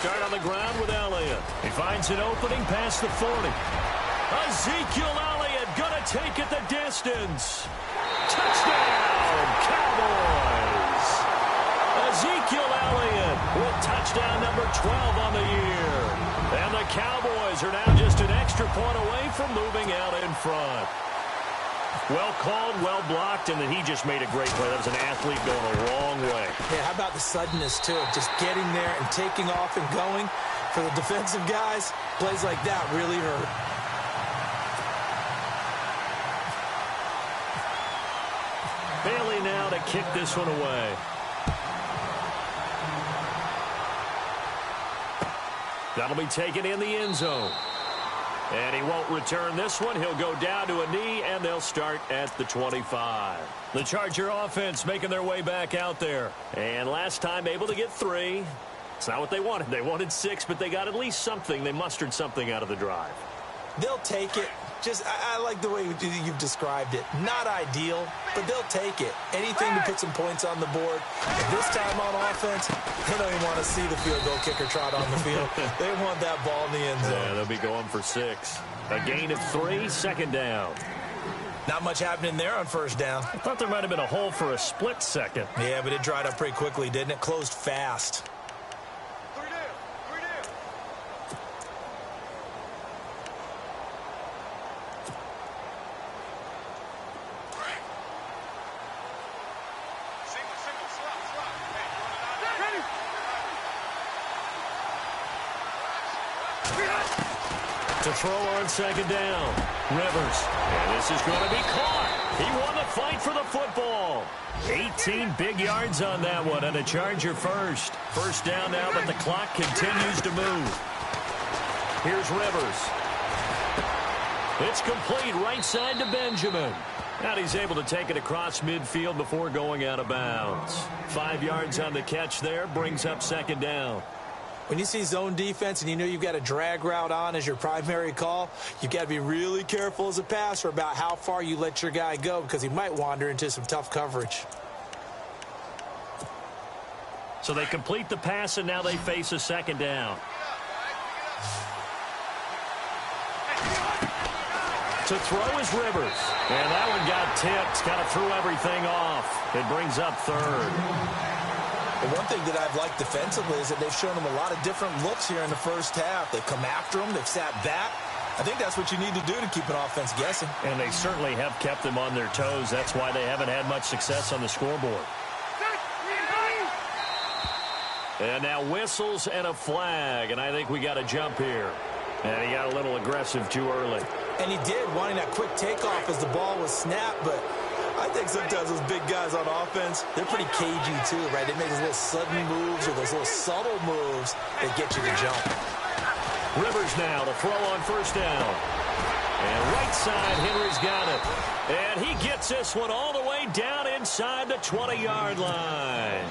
start on the ground with Elliott. He finds an opening past the 40. Ezekiel Elliott going to take it the distance. Touchdown, Cowboys! Ezekiel Elliott with touchdown number 12 on the year. And the Cowboys are now just an extra point away from moving out in front. Well called, well blocked, and then he just made a great play. That was an athlete going a long way. Yeah, how about the suddenness, too? Just getting there and taking off and going. For the defensive guys, plays like that really hurt. Bailey now to kick this one away. That'll be taken in the end zone. And he won't return this one. He'll go down to a knee, and they'll start at the 25. The Charger offense making their way back out there. And last time able to get 3. It's not what they wanted. They wanted 6, but they got at least something. They mustered something out of the drive. They'll take it. I like the way you've described it. Not ideal, but they'll take it. Anything to put some points on the board. And this time on offense, they don't even want to see the field goal kicker trot on the field. They want that ball in the end zone. Yeah, they'll be going for 6. A gain of 3, second down. Not much happening there on first down. I thought there might have been a hole for a split second. Yeah, but it dried up pretty quickly, didn't it? Closed fast. To throw on second down. Rivers. And this is going to be caught. He won the fight for the football. 18 big yards on that one, and a Charger first. First down now, but the clock continues to move. Here's Rivers. It's complete right side to Benjamin. And he's able to take it across midfield before going out of bounds. 5 yards on the catch there, brings up second down. When you see zone defense and you know you've got a drag route on as your primary call, you've got to be really careful as a passer about how far you let your guy go because he might wander into some tough coverage. So they complete the pass, and now they face a second down. To throw is Rivers. And that one got tipped, kind of threw everything off. It brings up third. Well, one thing that I've liked defensively is that they've shown them a lot of different looks here in the first half. They've come after them. They've sat back. I think that's what you need to do to keep an offense guessing. And they certainly have kept them on their toes. That's why they haven't had much success on the scoreboard. And now whistles and a flag. And I think we got a jump here. And he got a little aggressive too early. And he did, wanting that quick takeoff as the ball was snapped, but I think sometimes those big guys on offense, they're pretty cagey too, right? They make those little sudden moves or those little subtle moves that get you to jump. Rivers now to throw on first down. And right side, Henry's got it. And he gets this one all the way down inside the 20-yard line.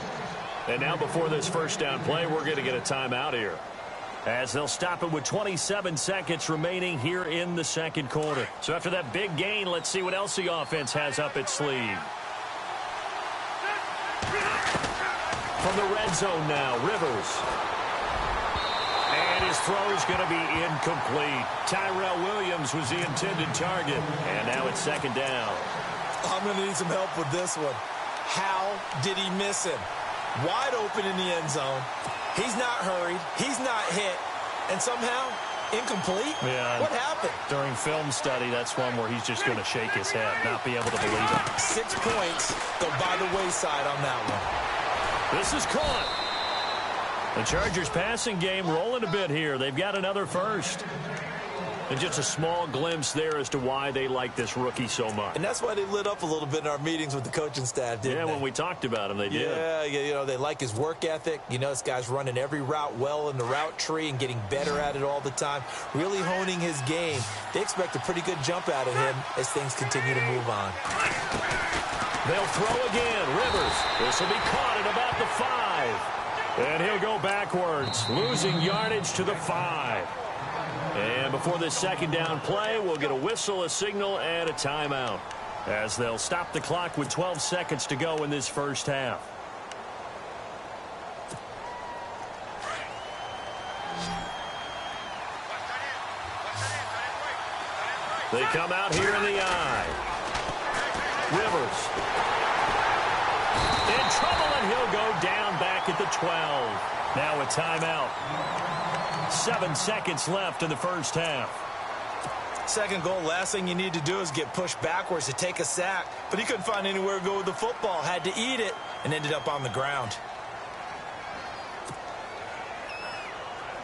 And now before this first down play, we're going to get a timeout here, as they'll stop it with 27 seconds remaining here in the second quarter. So after that big gain, let's see what else the offense has up its sleeve. From the red zone now, Rivers. And his throw is going to be incomplete. Tyrell Williams was the intended target. And now it's second down. I'm going to need some help with this one. How did he miss him? Wide open in the end zone. He's not hurried. He's not hit. And somehow, incomplete? Yeah. What happened? During film study, that's one where he's just going to shake his head, not be able to believe it. 6 points go by the wayside on that one. This is caught. The Chargers passing game rolling a bit here. They've got another first. And just a small glimpse there as to why they like this rookie so much. And that's why they lit up a little bit in our meetings with the coaching staff, didn't they? Yeah, when we talked about him, they did. Yeah, you know, they like his work ethic. You know, this guy's running every route well in the route tree and getting better at it all the time, really honing his game. They expect a pretty good jump out of him as things continue to move on. They'll throw again. Rivers. This will be caught at about the 5. And he'll go backwards, losing yardage to the 5. And before this second down play, we'll get a whistle, a signal, and a timeout, as they'll stop the clock with 12 seconds to go in this first half. They come out here in the I. Rivers. In trouble, and he'll go down back at the 12. Now a timeout. 7 seconds left in the first half. Second goal, last thing you need to do is get pushed backwards to take a sack. But he couldn't find anywhere to go with the football. Had to eat it and ended up on the ground.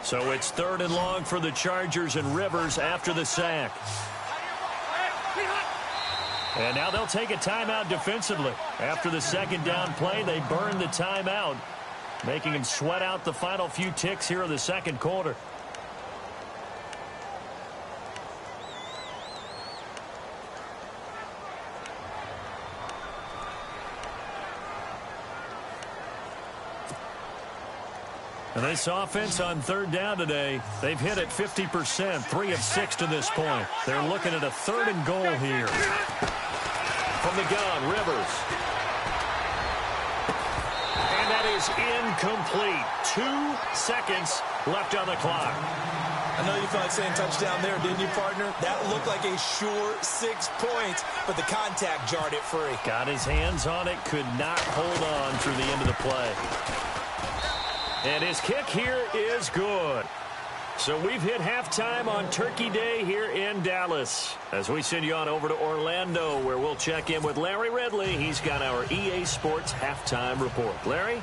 So it's 3rd and long for the Chargers, and Rivers after the sack. And now they'll take a timeout defensively. After the second down play, they burn the timeout, making them sweat out the final few ticks here in the second quarter. And this offense on 3rd down today, they've hit it 50%, 3 of 6 to this point. They're looking at a 3rd and goal here. From the gun, Rivers. And that is incomplete. 2 seconds left on the clock. I know you felt like saying touchdown there, didn't you, partner? That looked like a sure 6 points, but the contact jarred it free. Got his hands on it, could not hold on through the end of the play. And his kick here is good. So we've hit halftime on Turkey Day here in Dallas. As we send you on over to Orlando, where we'll check in with Larry Ridley. He's got our EA Sports halftime report. Larry?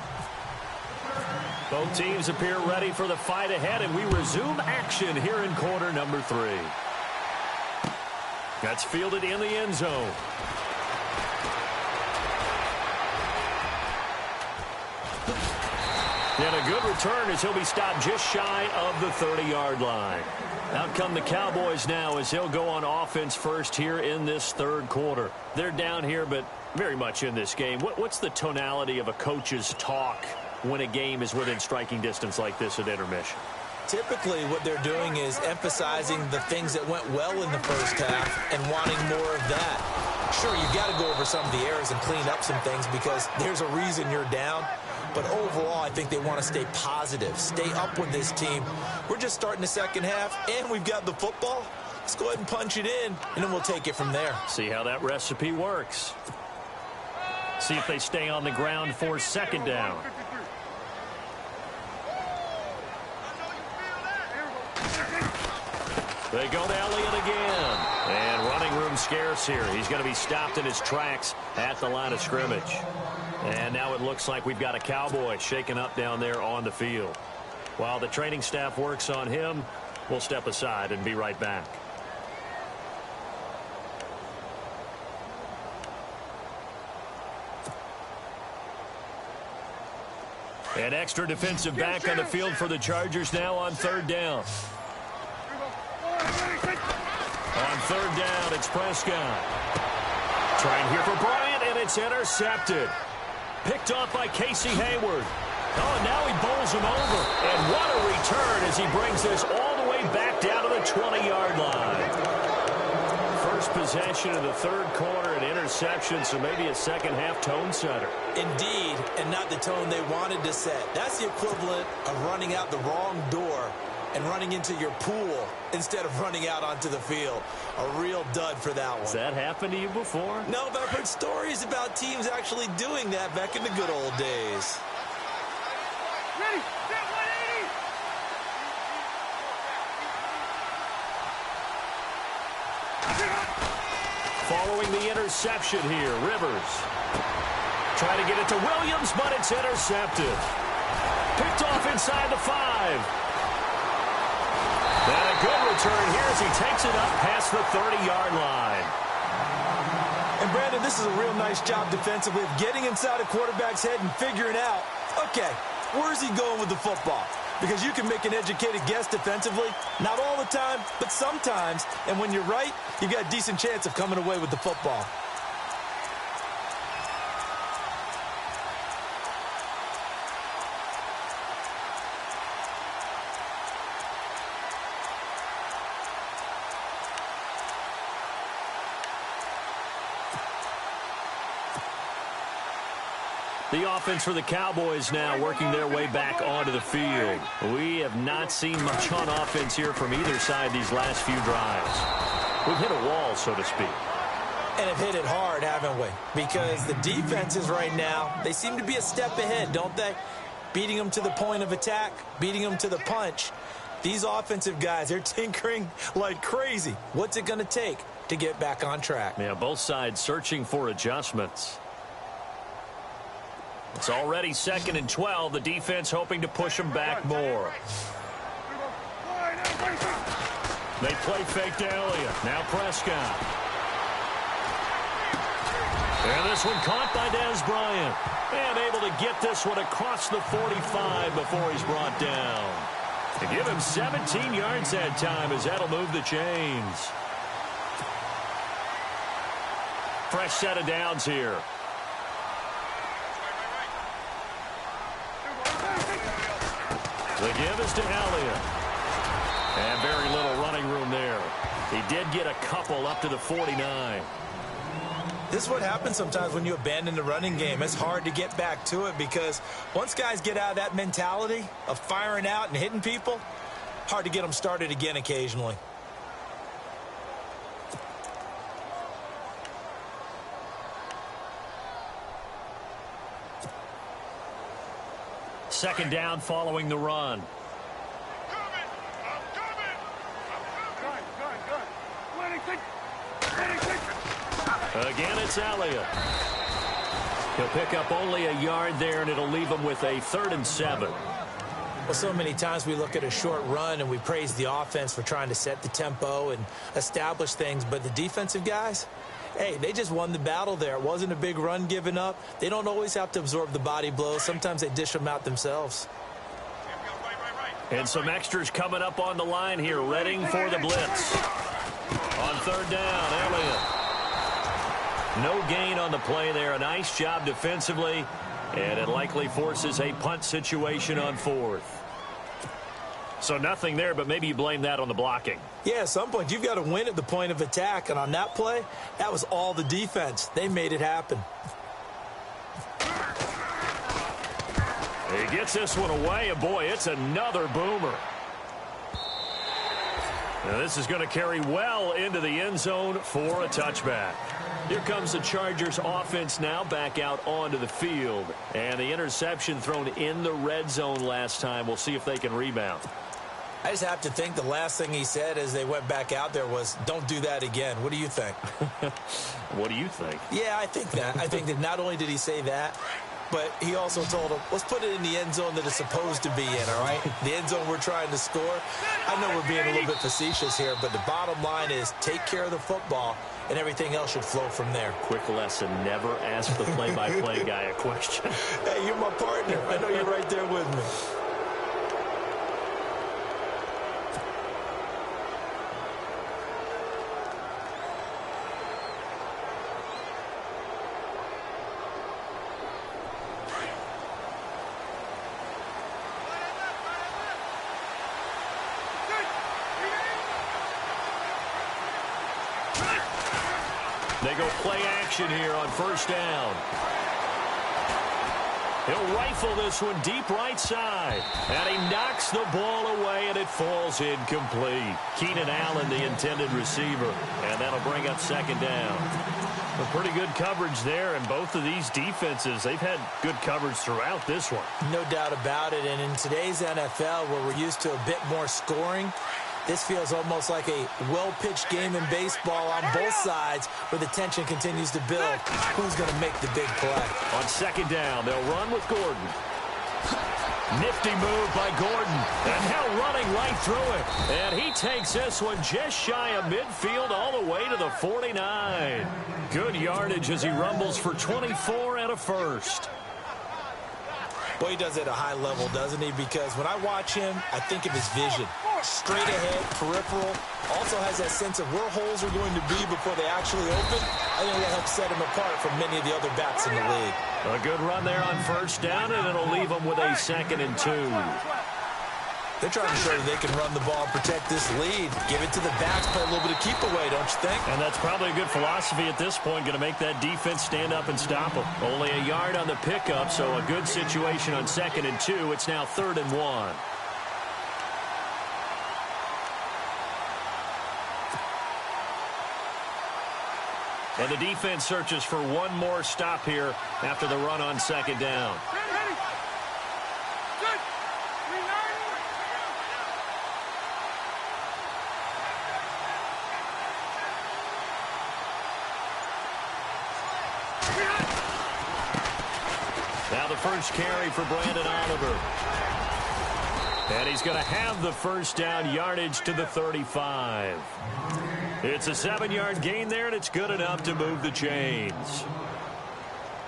Both teams appear ready for the fight ahead, and we resume action here in quarter number 3. That's fielded in the end zone. And a good return as he'll be stopped just shy of the 30-yard line. Out come the Cowboys now as they'll go on offense first here in this 3rd quarter. They're down here, but very much in this game. What's the tonality of a coach's talk when a game is within striking distance like this at intermission? Typically, what they're doing is emphasizing the things that went well in the first half and wanting more of that. Sure, you got to go over some of the errors and clean up some things because there's a reason you're down. But overall, I think they want to stay positive, stay up with this team. We're just starting the second half, and we've got the football. Let's go ahead and punch it in, and then we'll take it from there. See how that recipe works. See if they stay on the ground for 2nd down. They go to Elliott again. And running room scarce here. He's going to be stopped in his tracks at the line of scrimmage. And now it looks like we've got a Cowboy shaken up down there on the field. While the training staff works on him, we'll step aside and be right back. An extra defensive back on the field for the Chargers now on 3rd down. On 3rd down, it's Prescott. Trying here for Bryant, and it's intercepted. Picked off by Casey Hayward. Oh, and now he bowls him over. And what a return as he brings this all the way back down to the 20-yard line. First possession of the 3rd quarter, an interception, so maybe a second-half tone setter. Indeed, and not the tone they wanted to set. That's the equivalent of running out the wrong door and running into your pool instead of running out onto the field. A real dud for that one. Has that happened to you before? No, but I've heard stories about teams actually doing that back in the good old days. Ready, set 180. Following the interception here, Rivers. Trying to get it to Williams, but it's intercepted. Picked off inside the 5. And a good return here as he takes it up past the 30-yard line. And, Brandon, this is a real nice job defensively of getting inside a quarterback's head and figuring out, okay, where's he going with the football? Because you can make an educated guess defensively, not all the time, but sometimes. And when you're right, you've got a decent chance of coming away with the football. The offense for the Cowboys now working their way back onto the field. We have not seen much on offense here from either side these last few drives. We've hit a wall, so to speak. And have hit it hard, haven't we? Because the defenses right now, they seem to be a step ahead, don't they? Beating them to the point of attack, beating them to the punch. These offensive guys, they're tinkering like crazy. What's it going to take to get back on track? Yeah, both sides searching for adjustments. It's already 2nd and 12. The defense hoping to push them back more. They play fake to Elliott. Now Prescott. And this one caught by Dez Bryant. And able to get this one across the 45 before he's brought down. To give him 17 yards that time as that'll move the chains. Fresh set of downs here. The give is to Elliott. And very little running room there. He did get a couple up to the 49. This is what happens sometimes when you abandon the running game. It's hard to get back to it because once guys get out of that mentality of firing out and hitting people, hard to get them started again occasionally. Second down following the run. Again, it's Elliott. He'll pick up only a yard there, and it'll leave him with a 3rd and 7. Well, so many times we look at a short run and we praise the offense for trying to set the tempo and establish things, but the defensive guys, hey, they just won the battle there. It wasn't a big run given up. They don't always have to absorb the body blows. Sometimes they dish them out themselves. And some extras coming up on the line here, readying for the blitz. On 3rd down, Elliott. No gain on the play there. A nice job defensively, and it likely forces a punt situation on 4th. So nothing there, but maybe you blame that on the blocking. Yeah, at some point, you've got to win at the point of attack, and on that play, that was all the defense. They made it happen. He gets this one away, and boy, it's another boomer. Now this is going to carry well into the end zone for a touchback. Here comes the Chargers offense now back out onto the field. And the interception thrown in the red zone last time. We'll see if they can rebound. I just have to think the last thing he said as they went back out there was, don't do that again. What do you think? What do you think? Yeah, I think that. I think that not only did he say that, but he also told him, let's put it in the end zone that it's supposed to be in, all right? The end zone we're trying to score. I know we're being a little bit facetious here, but the bottom line is take care of the football, and everything else should flow from there. Quick lesson, never ask the play-by-play guy a question. Hey, you're my partner. I know you're right there with me. They go play action here on 1st down. He'll rifle this one deep right side. And he knocks the ball away, and it falls incomplete. Keenan Allen, the intended receiver. And that'll bring up 2nd down. A pretty good coverage there, and both of these defenses, they've had good coverage throughout this one. No doubt about it. And in today's NFL, where we're used to a bit more scoring, this feels almost like a well-pitched game in baseball on both sides where the tension continues to build. Who's going to make the big play? On 2nd down, they'll run with Gordon. Nifty move by Gordon. And now running right through it. And he takes this one just shy of midfield all the way to the 49. Good yardage as he rumbles for 24 and a first. Well, he does it at a high level, doesn't he? Because when I watch him, I think of his vision. Straight ahead, peripheral. Also has that sense of where holes are going to be before they actually open. I think that helps set him apart from many of the other backs in the league. A good run there on 1st down, and it'll leave them with a 2nd and 2. They're trying to show that they can run the ball and protect this lead. Give it to the backs, play a little bit of keep away, don't you think? And that's probably a good philosophy at this point, going to make that defense stand up and stop them. Only a yard on the pickup, so a good situation on 2nd and 2. It's now 3rd and 1. And the defense searches for one more stop here after the run on second down. Ready. Good. Now the first carry for Brandon Oliver. And he's going to have the first down, yardage to the 35. It's a 7-yard gain there, and it's good enough to move the chains.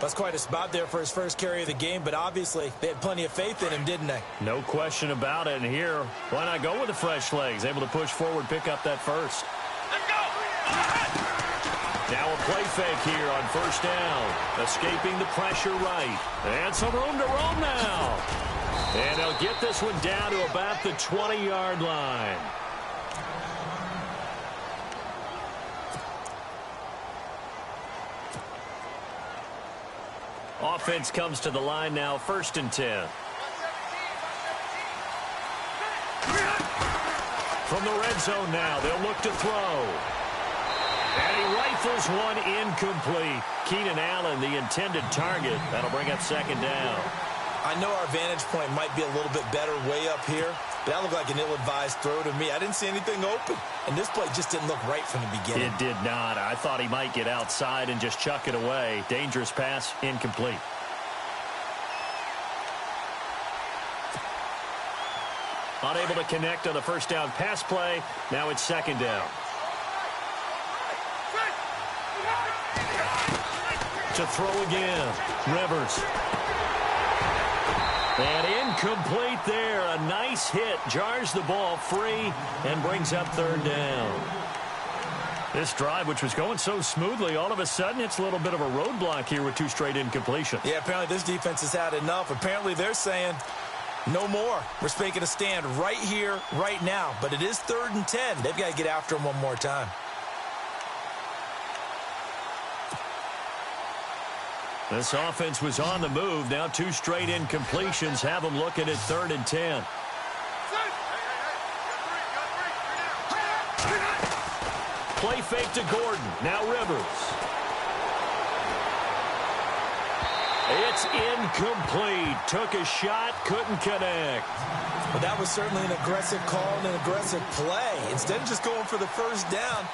That's quite a spot there for his first carry of the game, but obviously they had plenty of faith in him, didn't they? No question about it. And here, why not go with the fresh legs? Able to push forward, pick up that first. Let's go. Now a play fake here on first down. Escaping the pressure right. And some room to roam now. And they'll get this one down to about the 20-yard line. Offense comes to the line now, 1st and 10. From the red zone now, they'll look to throw. And he rifles one incomplete. Keenan Allen, the intended target. That'll bring up second down. I know our vantage point might be a little bit better way up here, but that looked like an ill-advised throw to me. I didn't see anything open, and this play just didn't look right from the beginning. It did not. I thought he might get outside and just chuck it away. Dangerous pass, incomplete. Unable to connect on the first down pass play. Now it's second down. To throw again. Rivers. And incomplete there. A nice hit. Jars the ball free and brings up third down. This drive, which was going so smoothly, all of a sudden it's a little bit of a roadblock here with 2 straight incompletions. Yeah, apparently this defense has had enough. Apparently they're saying no more. We're making a stand right here, right now. But it is 3rd and 10. They've got to get after him one more time. This offense was on the move. Now 2 straight incompletions have them looking at 3rd and 10. Play fake to Gordon. Now Rivers. It's incomplete. Took a shot, couldn't connect. But that was certainly an aggressive call and an aggressive play. Instead of just going for the first down,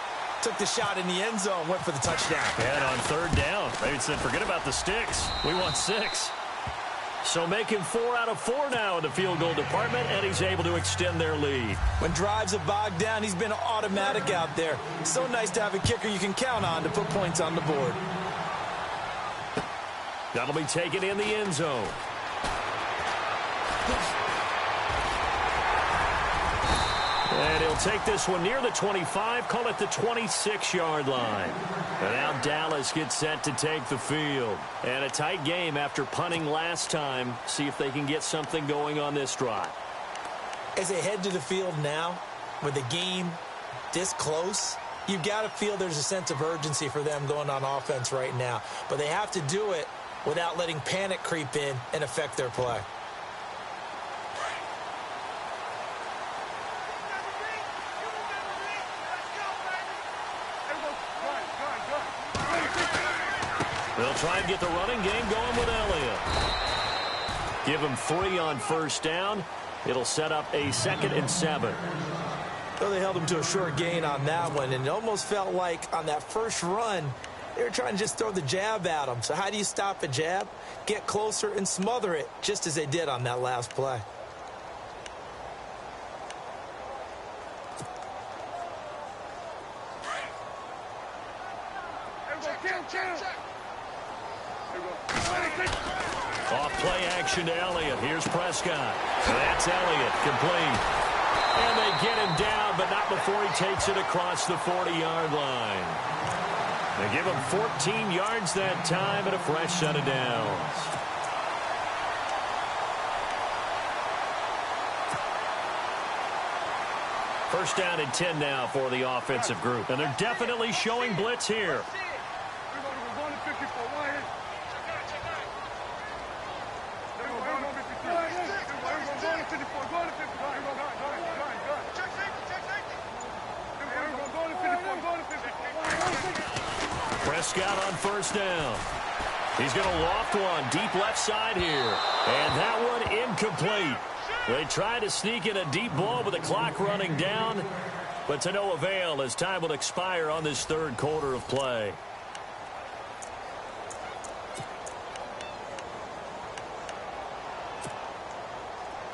took the shot in the end zone, went for the touchdown. And on third down, they said, forget about the sticks. We want 6. So making 4 out of 4 now in the field goal department, and he's able to extend their lead. When drives are bogged down, he's been automatic out there. So nice to have a kicker you can count on to put points on the board. That'll be taken in the end zone. And he'll take this one near the 25, call it the 26-yard line. And now Dallas gets set to take the field. And a tight game after punting last time. See if they can get something going on this drive. As they head to the field now, with the game this close, you've got to feel there's a sense of urgency for them going on offense right now. But they have to do it without letting panic creep in and affect their play. They'll try and get the running game going with Elliott. Give him 3 on first down. It'll set up a 2nd and 7. Well, they held him to a short gain on that one, and it almost felt like on that first run, they were trying to just throw the jab at him. So how do you stop a jab? Get closer and smother it, just as they did on that last play. Off play action to Elliott. Here's Prescott. That's Elliott, complete. And they get him down, but not before he takes it across the 40-yard line. They give him 14 yards that time and a fresh set of downs. First down and 10 now for the offensive group. And they're definitely showing blitz here. Prescott on first down. He's going to loft one deep left side here. And that one incomplete. They try to sneak in a deep ball with the clock running down, but to no avail as time will expire on this third quarter of play.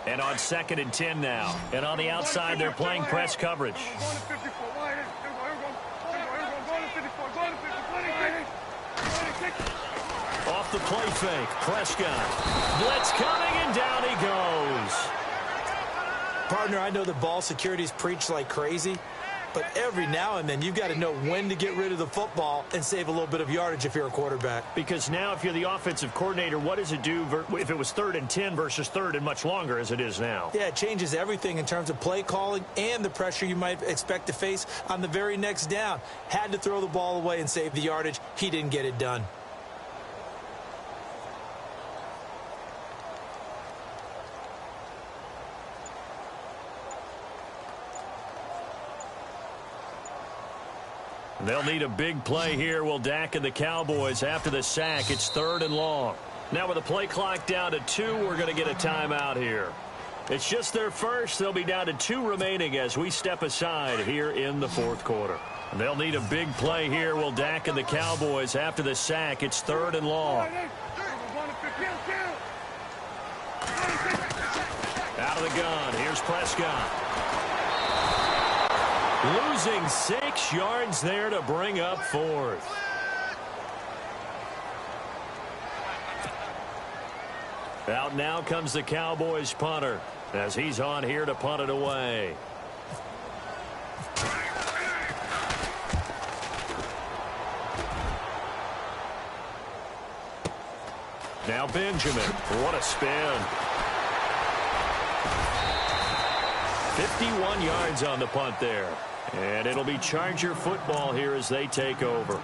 And on 2nd and 10 now. And on the outside, they're playing press coverage. Off the play fake, Prescott. Blitz coming, and down he goes. Partner, I know the ball security is preached like crazy, but every now and then you've got to know when to get rid of the football and save a little bit of yardage if you're a quarterback. Because now if you're the offensive coordinator, what does it do if it was 3rd and 10 versus 3rd and much longer as it is now? Yeah, it changes everything in terms of play calling and the pressure you might expect to face on the very next down. Had to throw the ball away and save the yardage. He didn't get it done. They'll need a big play here. Will Dak and the Cowboys after the sack. It's 3rd and long. Now with the play clock down to 2, we're going to get a timeout here. It's just their first. They'll be down to 2 remaining as we step aside here in the 4th quarter. They'll need a big play here. Will Dak and the Cowboys after the sack. It's 3rd and long. Out of the gun. Here's Prescott. Losing 6 yards there to bring up 4th. Out now comes the Cowboys punter as he's on here to punt it away. Now Benjamin. What a spin. 51 yards on the punt there. And it'll be Charger football here as they take over.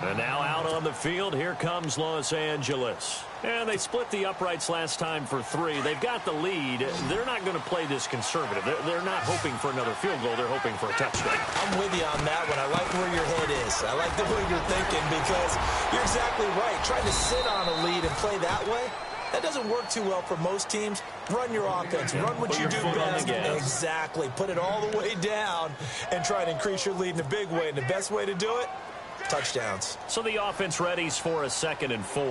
And now out on the field, here comes Los Angeles. And they split the uprights last time for 3. They've got the lead. They're not going to play this conservative. They're not hoping for another field goal. They're hoping for a touchdown. I'm with you on that one. I like where your head is. I like the way you're thinking because you're exactly right. Trying to sit on a lead and play that way, that doesn't work too well for most teams. Run your offense. Run what you do best. Exactly. Put it all the way down and try to increase your lead in a big way. And the best way to do it, touchdowns. So the offense readies for a 2nd and 4.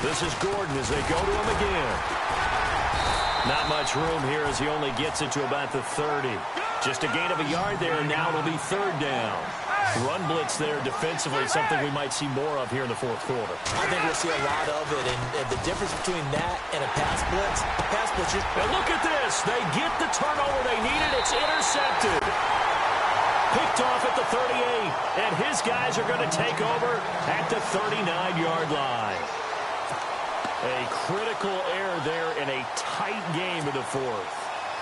This is Gordon as they go to him again. Not much room here as he only gets it to about the 30. Just a gain of a yard there, and now it'll be 3rd down. Run blitz there defensively, something we might see more of here in the 4th quarter. I think we'll see a lot of it, and the difference between that and a pass blitz, and look at this. They get the turnover they needed. It's intercepted. Picked off at the 38, and his guys are going to take over at the 39-yard line. A critical error there in a tight game in the 4th.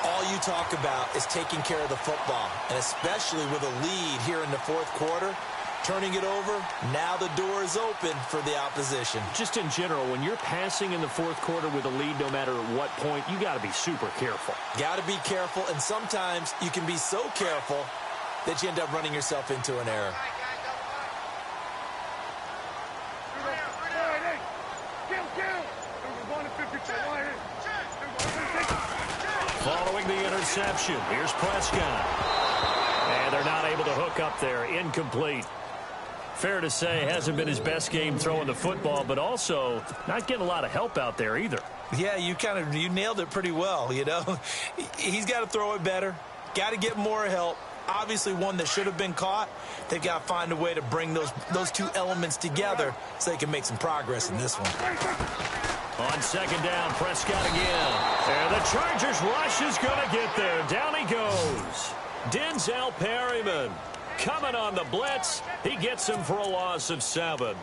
All you talk about is taking care of the football, and especially with a lead here in the 4th quarter, turning it over, now the door is open for the opposition. Just in general, when you're passing in the 4th quarter with a lead, no matter at what point, you got to be super careful. Got to be careful, and sometimes you can be so careful that you end up running yourself into an error. Following the interception, here's Prescott. And they're not able to hook up there. Incomplete. Fair to say, hasn't been his best game throwing the football, but also not getting a lot of help out there either. Yeah, you nailed it pretty well, you know. He's got to throw it better. Got to get more help. Obviously one that should have been caught. They've got to find a way to bring those two elements together so they can make some progress in this one. On 2nd down, Prescott again. And the Chargers rush is going to get there. Down he goes. Denzel Perryman coming on the blitz. He gets him for a loss of 7.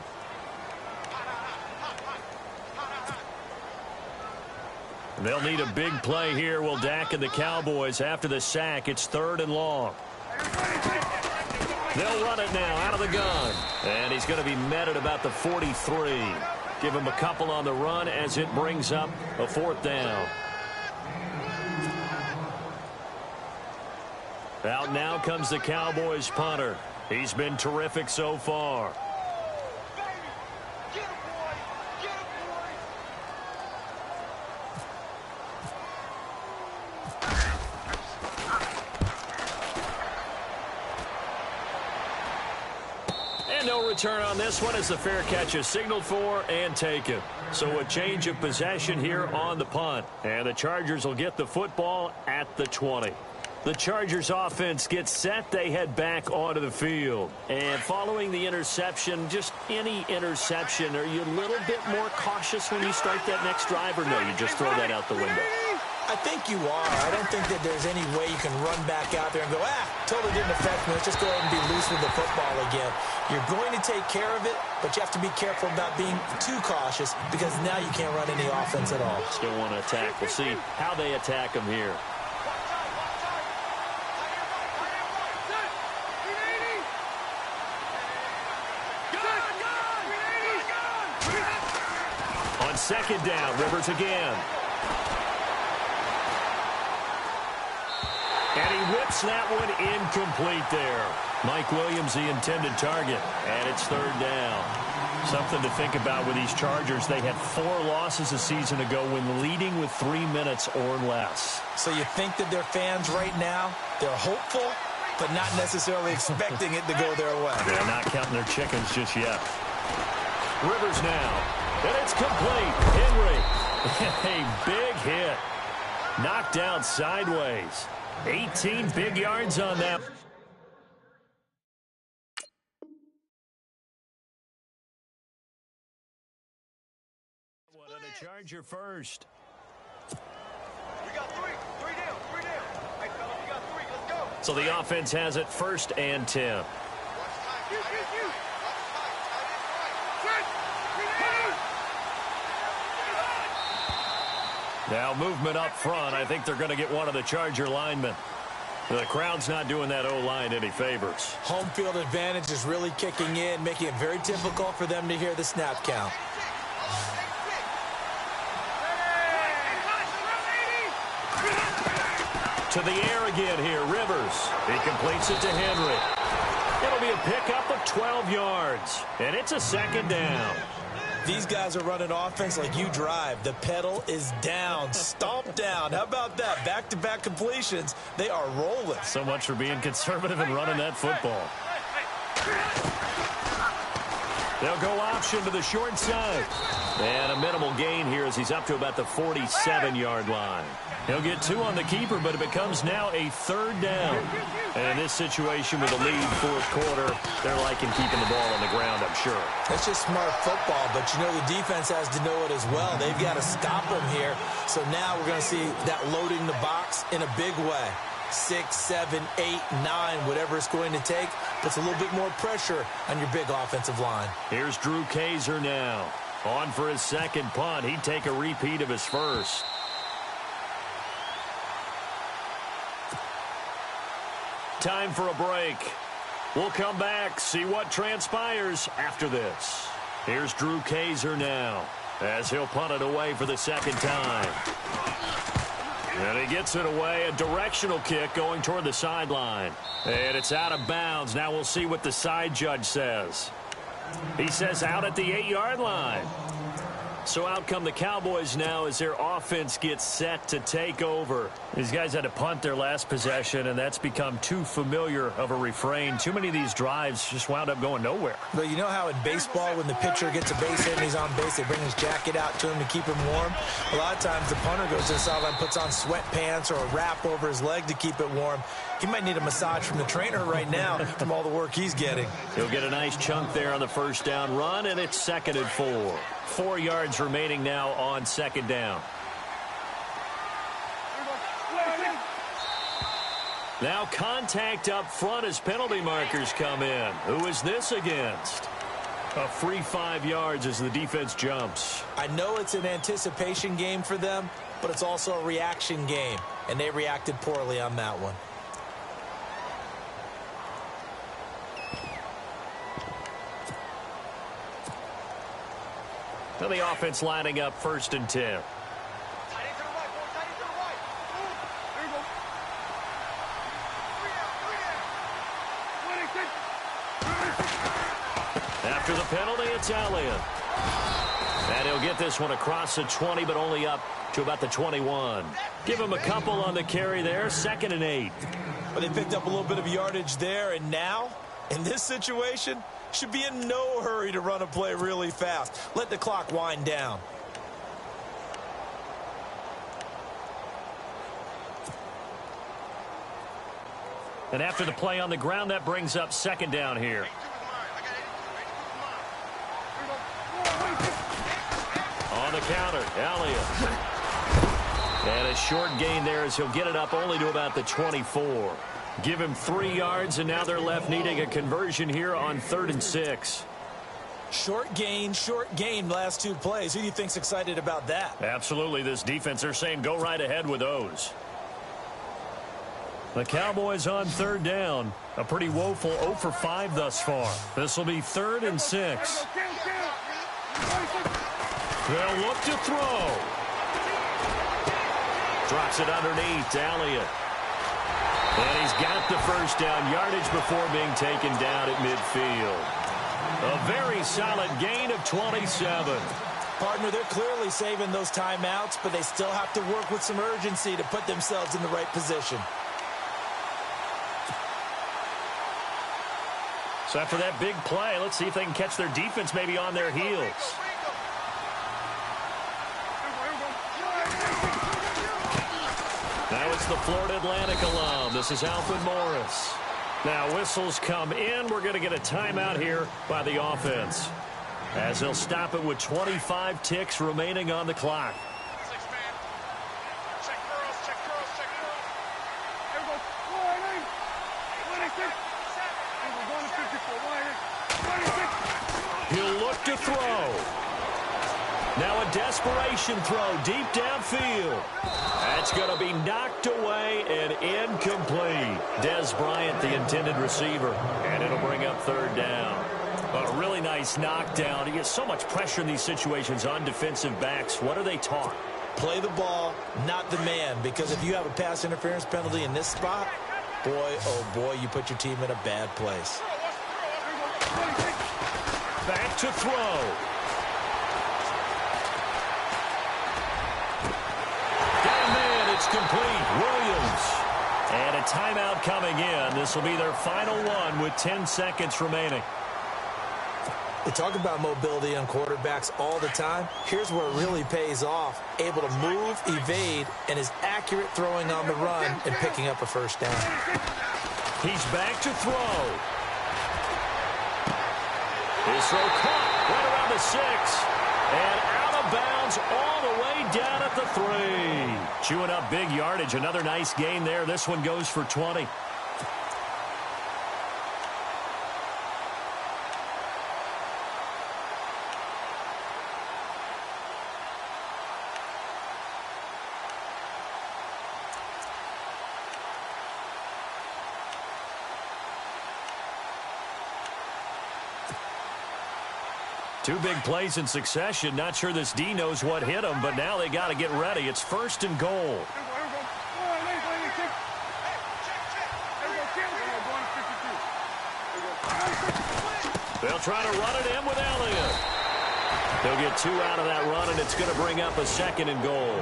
They'll need a big play here. Will Dak and the Cowboys after the sack. It's 3rd and long. They'll run it now out of the gun. And he's going to be met at about the 43. Give him a couple on the run as it brings up a 4th down. Out now comes the Cowboys punter. He's been terrific so far. No return on this one as the fair catch is signaled for and taken. So a change of possession here on the punt. And the Chargers will get the football at the 20. The Chargers offense gets set. They head back onto the field. And following the interception, just any interception, are you a little bit more cautious when you start that next drive, or no, you just throw that out the window? I think you are. I don't think that there's any way you can run back out there and go, totally didn't affect me. Let's just go ahead and be loose with the football again. You're going to take care of it, but you have to be careful about being too cautious because now you can't run any offense at all. Still want to attack. We'll see how they attack them here. On second down, Rivers again. And he whips that one incomplete there. Mike Williams, the intended target, and it's third down. Something to think about with these Chargers. They had 4 losses a season ago when leading with 3 minutes or less. So you think that their fans right now, they're hopeful, but not necessarily expecting it to go their way. They're not counting their chickens just yet. Rivers now, and it's complete. Henry, a big hit. Knocked down sideways. 18 big yards on that. What on a Charger first. We got three down. Hey, fellas, we got 3. Let's go. So the offense has it 1st and 10. Now movement up front. I think they're going to get one of the Charger linemen. The crowd's not doing that O-line any favors. Home field advantage is really kicking in, making it very difficult for them to hear the snap count. To the air again here, Rivers. He completes it to Henry. It'll be a pickup of 12 yards, and it's a second down. These guys are running offense like you drive. The pedal is down, stomp down. How about that? Back-to-back completions. They are rolling. So much for being conservative and running that football. They'll go option to the short side. And a minimal gain here as he's up to about the 47-yard line. He'll get 2 on the keeper, but it becomes now a third down. And in this situation with a lead 4th quarter, they're liking keeping the ball on the ground, I'm sure. That's just smart football, but you know the defense has to know it as well. They've got to stop them here. So now we're going to see that loading the box in a big way. 6, 7, 8, 9, whatever it's going to take, puts a little bit more pressure on your big offensive line. Here's Drew Kaiser now. On for his second punt. He'd take a repeat of his first. Time for a break. We'll come back, see what transpires after this. Here's Drew Kaiser now as he'll punt it away for the second time. And he gets it away, a directional kick going toward the sideline. And it's out of bounds. Now we'll see what the side judge says. He says out at the 8-yard line. So out come the Cowboys now as their offense gets set to take over. These guys had to punt their last possession, and that's become too familiar of a refrain. Too many of these drives just wound up going nowhere. But you know how in baseball, when the pitcher gets a base hit and he's on base, they bring his jacket out to him to keep him warm? A lot of times the punter goes to the sideline, puts on sweatpants or a wrap over his leg to keep it warm. He might need a massage from the trainer right now from all the work he's getting. He'll get a nice chunk there on the first down run, and it's 2nd and 4. 4 yards remaining now on second down. Now contact up front as penalty markers come in. Who is this against? A free 5 yards as the defense jumps. I know it's an anticipation game for them, but it's also a reaction game, and they reacted poorly on that one. Now the offense lining up 1st and 10. After the penalty, it's Elliott. And he'll get this one across the 20, but only up to about the 21. Give him a couple on the carry there, 2nd and 8. But they picked up a little bit of yardage there, and now, in this situation, should be in no hurry to run a play really fast. Let the clock wind down. And after the play on the ground, that brings up 2nd down here. On the counter, Elliott. And a short gain there as he'll get it up only to about the 24. Give him 3 yards, and now they're left needing a conversion here on 3rd and 6. Short gain last 2 plays. Who do you think's excited about that? Absolutely. This defense, they're saying go right ahead with those. The Cowboys on 3rd down. A pretty woeful 0 for 5 thus far. This will be 3rd and 6. They'll look to throw. Drops it underneath to Elliott. And he's got the first down yardage before being taken down at midfield. A very solid gain of 27. Partner, they're clearly saving those timeouts, but they still have to work with some urgency to put themselves in the right position. So after that big play, let's see if they can catch their defense maybe on their heels. Now it's the Florida Atlantic alum. This is Alfred Morris. Now whistles come in. We're going to get a timeout here by the offense, as they'll stop it with 25 ticks remaining on the clock. He'll look to throw. Now a desperation throw deep downfield. That's going to be knocked away and incomplete. Des Bryant, the intended receiver, and it'll bring up 3rd down. A really nice knockdown. He gets so much pressure in these situations on defensive backs. What are they taught? Play the ball, not the man, because if you have a pass interference penalty in this spot, boy, oh boy, you put your team in a bad place. Back to throw. Got a man, it's complete. Williams. And a timeout coming in. This will be their final one with 10 seconds remaining. They talk about mobility on quarterbacks all the time. Here's where it really pays off. Able to move, evade, and is accurate throwing on the run and picking up a first down. He's back to throw. His throw caught right around the 6. And out of bounds all the way down at the 3. Chewing up big yardage. Another nice gain there. This one goes for 20. Two big plays in succession. Not sure this D knows what hit him, but now they got to get ready. It's 1st and goal. They'll try to run it in with Elliott. They'll get 2 out of that run, and it's going to bring up a 2nd and goal.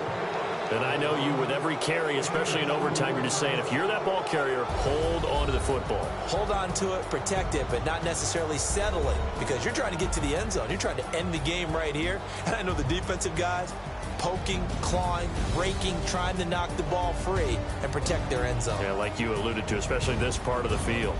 And I know you, with every carry, especially in overtime, you're just saying, if you're that ball carrier, hold on to the football. Hold on to it, protect it, but not necessarily settle it, because you're trying to get to the end zone. You're trying to end the game right here. And I know the defensive guys poking, clawing, raking, trying to knock the ball free and protect their end zone. Yeah, like you alluded to, especially this part of the field.